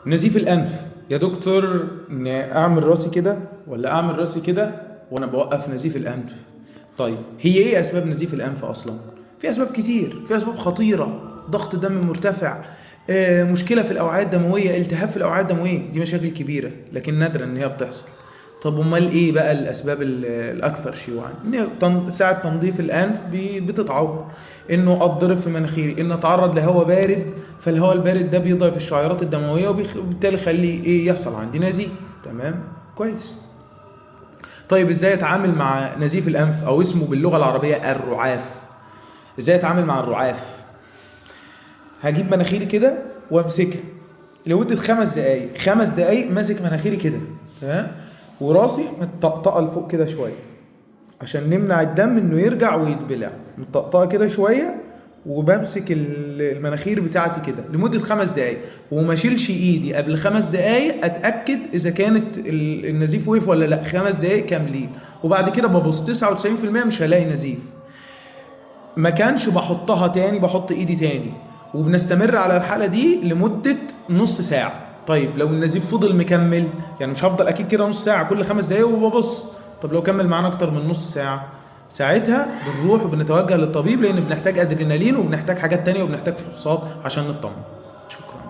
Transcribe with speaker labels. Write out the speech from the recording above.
Speaker 1: نزيف الانف يا دكتور، اعمل راسي كده ولا اعمل راسي كده وانا بوقف نزيف الانف؟ طيب هي ايه اسباب نزيف الانف اصلا؟ في اسباب كتير، في اسباب خطيره: ضغط دم مرتفع، مشكله في الاوعيه الدمويه، التهاب في الاوعيه الدمويه. دي مشاكل كبيره لكن نادرا ان هي بتحصل. طب امال ايه بقى الاسباب الاكثر شيوعا؟ ان ساعه تنظيف الانف بتتعور، انه اتضرب في مناخيري، ان اتعرض لهواء بارد، فالهواء البارد ده بيضعف الشعيرات الدمويه وبالتالي يخلي ايه يحصل عندي نزيف. تمام، كويس. طيب ازاي اتعامل مع نزيف الانف او اسمه باللغه العربيه الرعاف؟ ازاي اتعامل مع الرعاف؟ هجيب مناخيري كده وامسكها لمده 5 دقائق، 5 دقائق ماسك مناخيري كده، تمام، وراسي متطقطقه لفوق كده شويه عشان نمنع الدم انه يرجع ويتبلع، متطقطقه كده شويه، وبمسك المناخير بتاعتي كده لمده 5 دقائق، وما اشيلش ايدي قبل 5 دقائق اتاكد اذا كانت النزيف وقف ولا لا. 5 دقائق كاملين، وبعد كده ببص 99% مش هلاقي نزيف. ما كانش بحطها تاني، بحط ايدي تاني، وبنستمر على الحالة دي لمدة نص ساعة. طيب لو النزيف فضل مكمل، يعني مش هفضل اكيد كده نص ساعة كل 5 دقايق وببص. طب لو كمل معانا اكتر من نص ساعة، ساعتها بنروح وبنتوجه للطبيب، لان بنحتاج ادرينالين وبنحتاج حاجات تانية وبنحتاج فحوصات عشان نطمن. شكرا.